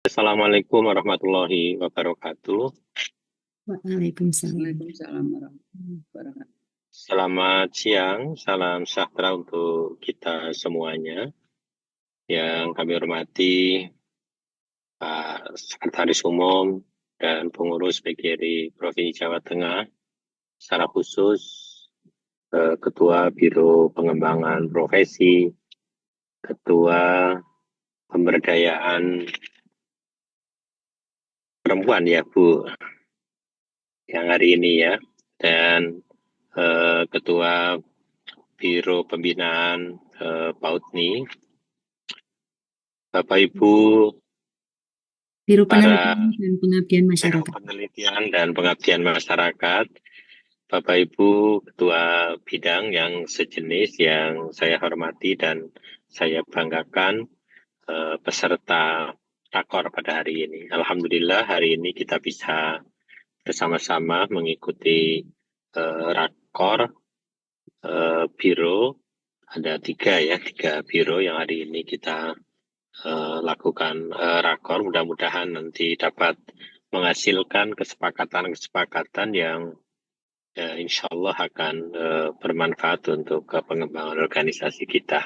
Assalamualaikum warahmatullahi wabarakatuh. Waalaikumsalam. Waalaikumsalam warahmatullahi wabarakatuh. Selamat siang, salam sejahtera untuk kita semuanya. Yang kami hormati Pak Sekretaris Umum dan Pengurus PGRI Provinsi Jawa Tengah, secara khusus Ketua Biro Pengembangan Profesi, Ketua Pemberdayaan Perempuan ya Bu, yang hari ini ya, dan Ketua Biro Pembinaan PAUDNI, Bapak Ibu Biro para Penelitian dan Pengabdian Biro Masyarakat. Penelitian dan Pengabdian Masyarakat, Bapak Ibu Ketua Bidang yang sejenis yang saya hormati dan saya banggakan, peserta rakor pada hari ini. Alhamdulillah hari ini kita bisa bersama-sama mengikuti rakor biro. Ada tiga biro yang hari ini kita lakukan rakor. Mudah-mudahan nanti dapat menghasilkan kesepakatan-kesepakatan yang insya Allah akan bermanfaat untuk pengembangan organisasi kita.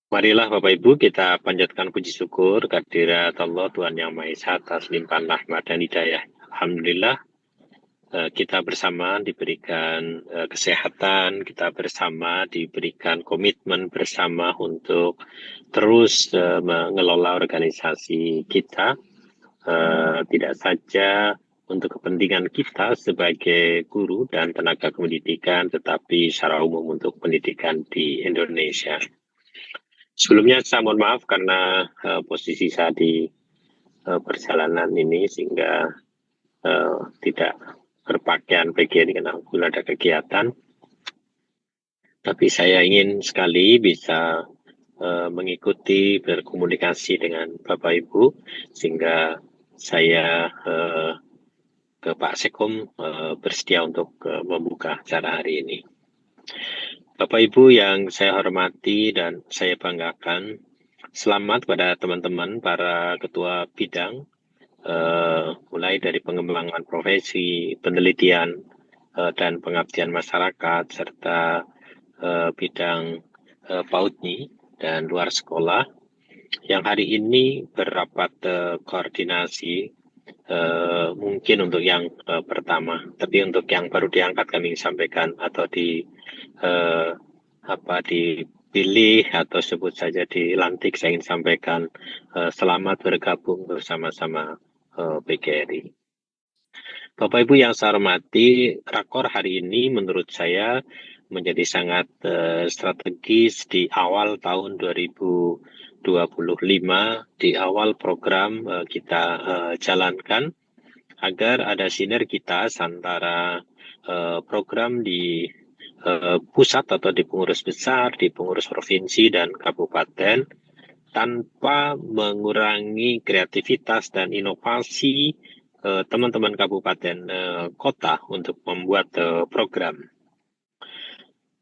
Marilah Bapak Ibu kita panjatkan puji syukur kehadirat Allah Tuhan Yang Maha Esa atas limpahan rahmat dan hidayah. Alhamdulillah kita bersama diberikan kesehatan, kita bersama diberikan komitmen bersama untuk terus mengelola organisasi kita, tidak saja untuk kepentingan kita sebagai guru dan tenaga pendidikan, tetapi secara umum untuk pendidikan di Indonesia. Sebelumnya saya mohon maaf karena posisi saya di perjalanan ini sehingga tidak berpakaian PGRI karena belum ada kegiatan. Tapi saya ingin sekali bisa mengikuti berkomunikasi dengan Bapak Ibu sehingga saya ke Pak Sekom bersedia untuk membuka acara hari ini. Bapak Ibu yang saya hormati dan saya banggakan, selamat pada teman-teman para ketua bidang, mulai dari pengembangan profesi, penelitian, dan pengabdian masyarakat, serta bidang PAUDNI dan luar sekolah, yang hari ini berapat koordinasi, mungkin untuk yang pertama, tapi untuk yang baru diangkat kami sampaikan atau dipilih atau sebut saja dilantik, saya ingin sampaikan selamat bergabung bersama-sama PGRI. Bapak Ibu yang saya hormati, rakor hari ini menurut saya menjadi sangat strategis di awal tahun 2025, di awal program kita jalankan agar ada sinergitas antara program di pusat atau di pengurus besar, di pengurus provinsi dan kabupaten, tanpa mengurangi kreativitas dan inovasi teman-teman kabupaten kota untuk membuat program.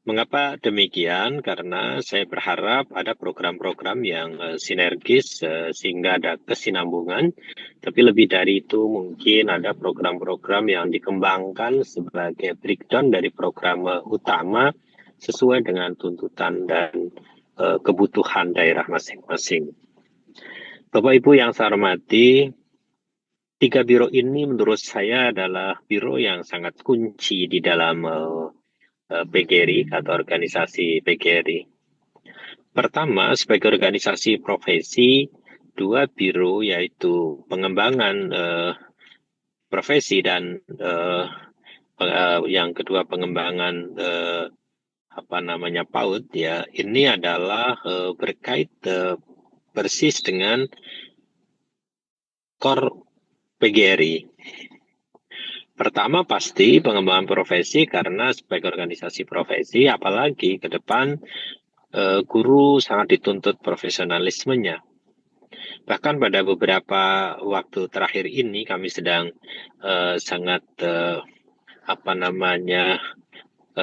Mengapa demikian? Karena saya berharap ada program-program yang sinergis sehingga ada kesinambungan, tapi lebih dari itu mungkin ada program-program yang dikembangkan sebagai breakdown dari program utama sesuai dengan tuntutan dan kebutuhan daerah masing-masing. Bapak Ibu yang saya hormati, tiga biro ini menurut saya adalah biro yang sangat kunci di dalam PGRI atau organisasi PGRI. Pertama, sebagai organisasi profesi, dua biro yaitu pengembangan profesi dan yang kedua pengembangan PAUD ya, ini adalah berkait persis dengan core PGRI. Pertama pasti pengembangan profesi, karena sebagai organisasi profesi, apalagi ke depan guru sangat dituntut profesionalismenya. Bahkan pada beberapa waktu terakhir ini kami sedang sangat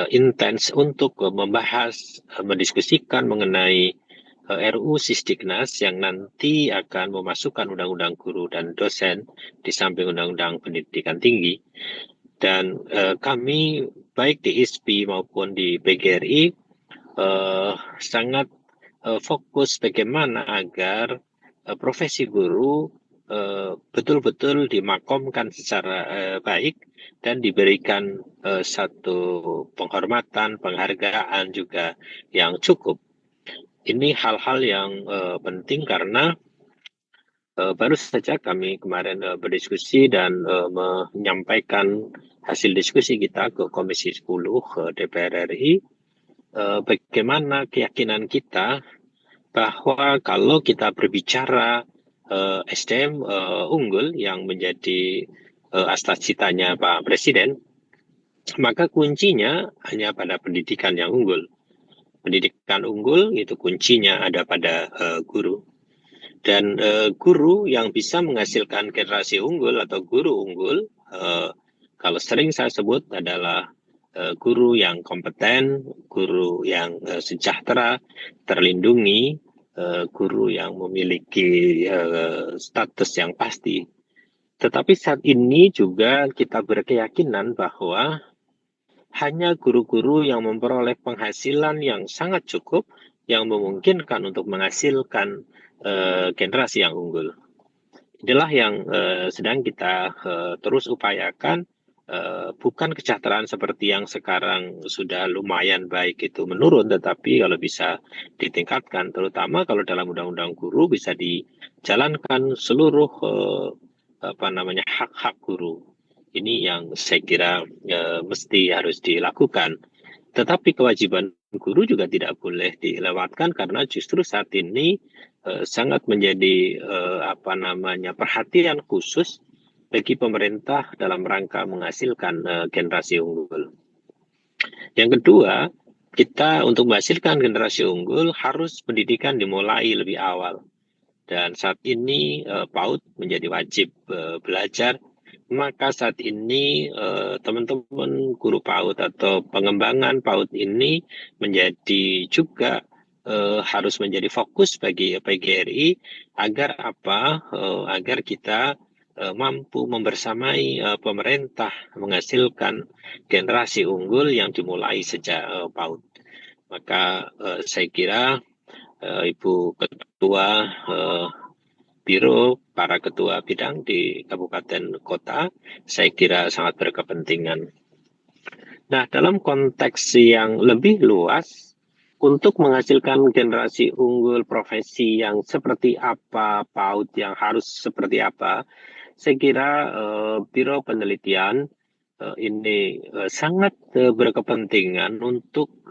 intens untuk membahas, mendiskusikan mengenai RUU Sisdiknas yang nanti akan memasukkan undang-undang guru dan dosen di samping undang-undang pendidikan tinggi. Dan kami baik di ISPI maupun di PGRI sangat fokus bagaimana agar profesi guru betul-betul dimakomkan secara baik dan diberikan satu penghormatan, penghargaan juga yang cukup. Ini hal-hal yang penting karena baru saja kami kemarin berdiskusi dan menyampaikan hasil diskusi kita ke Komisi 10 DPR RI, bagaimana keyakinan kita bahwa kalau kita berbicara SDM unggul yang menjadi cita-citanya Pak Presiden, maka kuncinya hanya pada pendidikan yang unggul. Pendidikan unggul itu kuncinya ada pada guru. Dan guru yang bisa menghasilkan generasi unggul atau guru unggul, kalau sering saya sebut adalah guru yang kompeten, guru yang sejahtera, terlindungi, guru yang memiliki status yang pasti. Tetapi saat ini juga kita berkeyakinan bahwa hanya guru-guru yang memperoleh penghasilan yang sangat cukup yang memungkinkan untuk menghasilkan generasi yang unggul. Inilah yang sedang kita terus upayakan, bukan kesejahteraan seperti yang sekarang sudah lumayan baik itu menurun, tetapi kalau bisa ditingkatkan, terutama kalau dalam undang-undang guru bisa dijalankan seluruh hak-hak guru. Ini yang saya kira mesti harus dilakukan. Tetapi kewajiban guru juga tidak boleh dilewatkan karena justru saat ini sangat menjadi perhatian khusus bagi pemerintah dalam rangka menghasilkan generasi unggul. Yang kedua, kita untuk menghasilkan generasi unggul harus pendidikan dimulai lebih awal. Dan saat ini PAUD menjadi wajib belajar. Maka saat ini teman-teman guru PAUD atau pengembangan PAUD ini menjadi juga harus menjadi fokus bagi PGRI agar agar kita mampu membersamai pemerintah menghasilkan generasi unggul yang dimulai sejak PAUD. Maka saya kira Ibu Ketua Biro, para ketua bidang di kabupaten kota, saya kira sangat berkepentingan. Nah, dalam konteks yang lebih luas, untuk menghasilkan generasi unggul profesi yang seperti apa, PAUD yang harus seperti apa, saya kira Biro Penelitian ini sangat berkepentingan untuk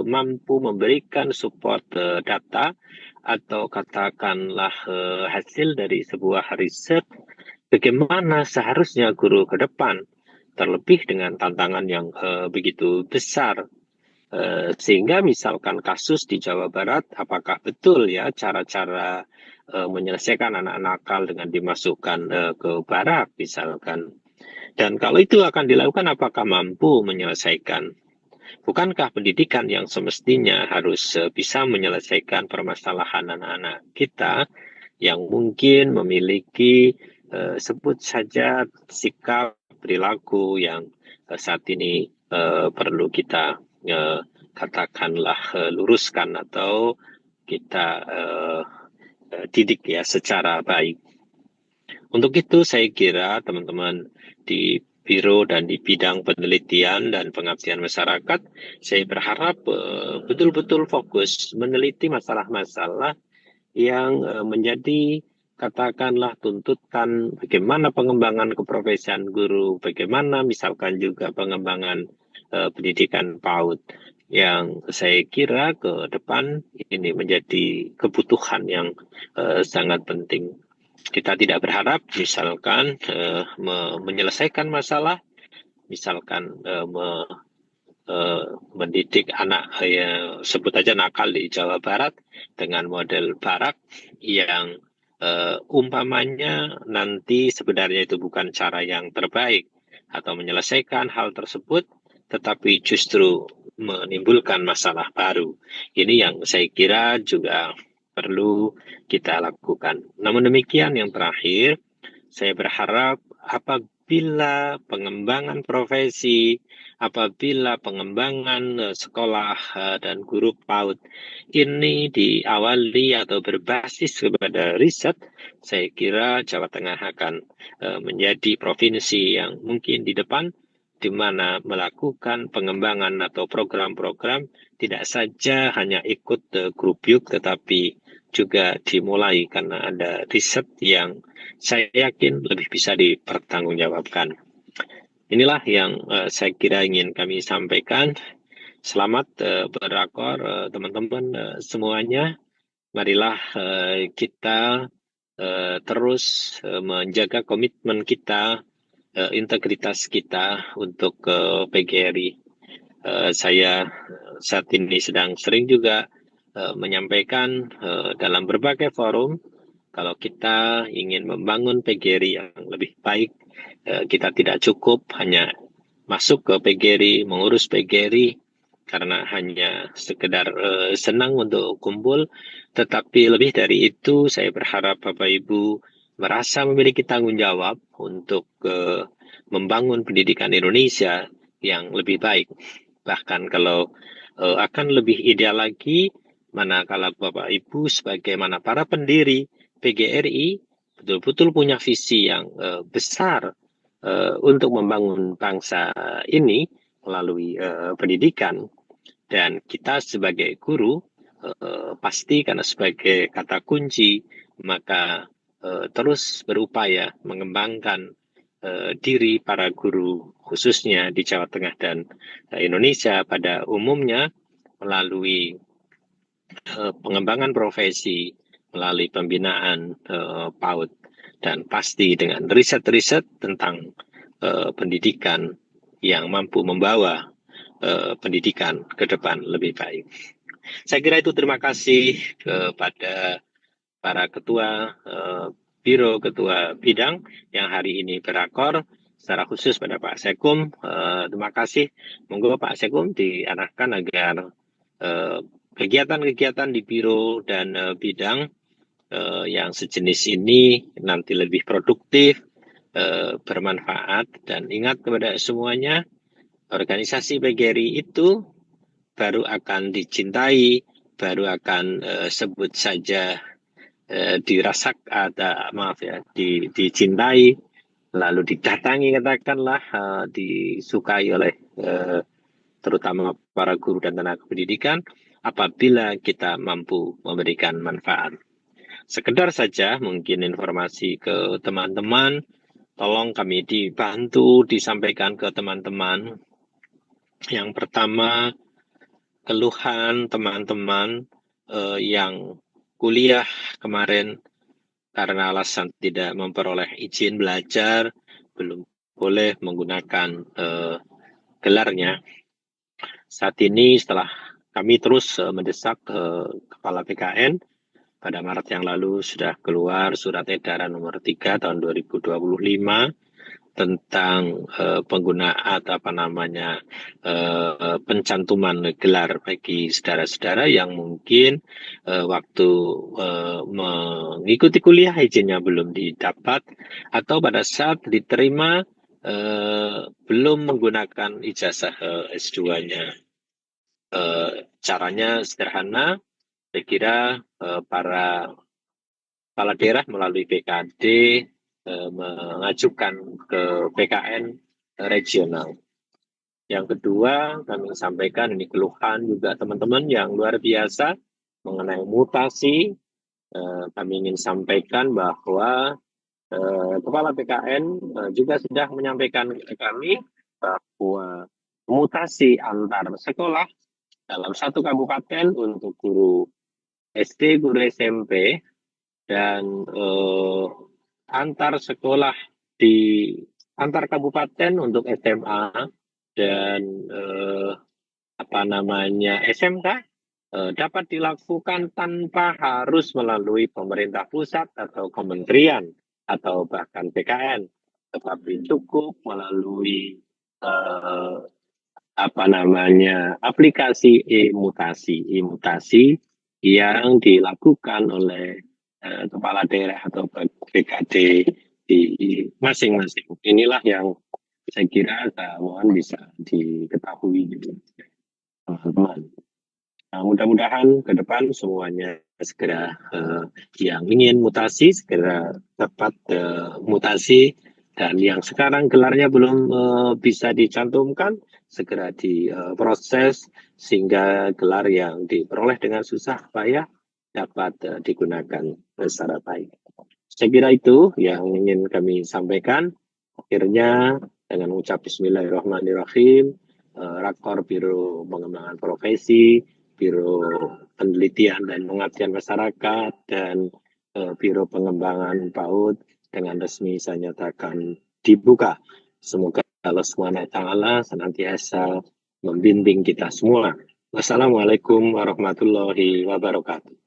mampu memberikan support data atau katakanlah hasil dari sebuah riset bagaimana seharusnya guru ke depan, terlebih dengan tantangan yang begitu besar. Sehingga misalkan kasus di Jawa Barat, apakah betul ya cara-cara menyelesaikan anak nakal dengan dimasukkan ke barak misalkan. Dan kalau itu akan dilakukan, apakah mampu menyelesaikan? Bukankah pendidikan yang semestinya harus bisa menyelesaikan permasalahan anak-anak kita yang mungkin memiliki sebut saja sikap perilaku yang saat ini perlu kita katakanlah luruskan atau kita didik ya secara baik. Untuk itu saya kira teman-teman di Biro dan di bidang penelitian dan pengabdian masyarakat, saya berharap betul-betul fokus meneliti masalah-masalah yang menjadi katakanlah tuntutan bagaimana pengembangan keprofesian guru, bagaimana misalkan juga pengembangan pendidikan PAUD yang saya kira ke depan ini menjadi kebutuhan yang sangat penting. Kita tidak berharap misalkan menyelesaikan masalah, misalkan mendidik anak sebut aja nakal di Jawa Barat dengan model barak yang umpamanya nanti sebenarnya itu bukan cara yang terbaik atau menyelesaikan hal tersebut, tetapi justru menimbulkan masalah baru. Ini yang saya kira juga perlu kita lakukan. Namun demikian, yang terakhir, saya berharap apabila pengembangan profesi, apabila pengembangan sekolah dan guru PAUD ini diawali atau berbasis kepada riset, saya kira Jawa Tengah akan menjadi provinsi yang mungkin di depan, di mana melakukan pengembangan atau program-program tidak saja hanya ikut grup yuk, tetapi juga dimulai karena ada riset yang saya yakin lebih bisa dipertanggungjawabkan. Inilah yang saya kira ingin kami sampaikan. Selamat berakor teman-teman semuanya. Marilah kita terus menjaga komitmen kita, integritas kita untuk PGRI. Saya saat ini sedang sering juga menyampaikan dalam berbagai forum, kalau kita ingin membangun PGRI yang lebih baik, kita tidak cukup hanya masuk ke PGRI, mengurus PGRI, karena hanya sekedar senang untuk kumpul, tetapi lebih dari itu saya berharap Bapak Ibu merasa memiliki tanggung jawab untuk membangun pendidikan Indonesia yang lebih baik. Bahkan kalau akan lebih ideal lagi, manakala Bapak Ibu sebagaimana para pendiri PGRI betul-betul punya visi yang besar untuk membangun bangsa ini melalui pendidikan, dan kita sebagai guru pasti karena sebagai kata kunci maka terus berupaya mengembangkan diri para guru khususnya di Jawa Tengah dan Indonesia pada umumnya melalui pengembangan profesi, melalui pembinaan PAUD, dan pasti dengan riset-riset tentang pendidikan yang mampu membawa pendidikan ke depan lebih baik. Saya kira itu. Terima kasih kepada para ketua biro, ketua bidang yang hari ini berakor, secara khusus pada Pak Sekum. Terima kasih. Monggo Pak Sekum diarahkan agar kegiatan-kegiatan di biro dan bidang yang sejenis ini nanti lebih produktif, bermanfaat, dan ingat kepada semuanya, organisasi PGRI itu baru akan dicintai, baru akan sebut saja dicintai, lalu didatangi, katakanlah disukai oleh terutama para guru dan tenaga pendidikan, apabila kita mampu memberikan manfaat. Sekedar saja mungkin informasi ke teman-teman, tolong kami dibantu disampaikan ke teman-teman. Yang pertama, keluhan teman-teman yang kuliah kemarin karena alasan tidak memperoleh izin belajar, belum boleh menggunakan gelarnya. Saat ini setelah kami terus mendesak Kepala BKN, pada Maret yang lalu sudah keluar surat edaran nomor 3 tahun 2025 tentang penggunaan pencantuman gelar bagi saudara-saudara yang mungkin waktu mengikuti kuliah izinnya belum didapat, atau pada saat diterima belum menggunakan ijazah S2-nya. Caranya sederhana, saya kira para kepala daerah melalui BKD mengajukan ke BKN regional. Yang kedua, kami sampaikan ini keluhan juga teman-teman yang luar biasa mengenai mutasi. Kami ingin sampaikan bahwa Kepala BKN juga sudah menyampaikan ke kami bahwa mutasi antar sekolah dalam satu kabupaten untuk guru SD, guru SMP, dan antar sekolah di antar kabupaten untuk SMA dan SMK dapat dilakukan tanpa harus melalui pemerintah pusat atau kementerian atau bahkan BKN, tetapi cukup melalui aplikasi e-mutasi yang dilakukan oleh kepala daerah atau BKD di masing-masing. Inilah yang saya kira mohon bisa diketahui gitu, teman-teman. Nah, mudah-mudahan ke depan semuanya segera yang ingin mutasi segera dapat mutasi, dan yang sekarang gelarnya belum bisa dicantumkan segera diproses sehingga gelar yang diperoleh dengan susah payah dapat digunakan secara baik. Saya kira itu yang ingin kami sampaikan. Akhirnya dengan mengucap Bismillahirrahmanirrahim, Rakor Biro Pengembangan Profesi, Biro Penelitian dan Pengabdian Masyarakat, dan Biro Pengembangan PAUD dengan resmi saya nyatakan dibuka. Semoga Allah SWT senantiasa membimbing kita semua. Wassalamualaikum warahmatullahi wabarakatuh.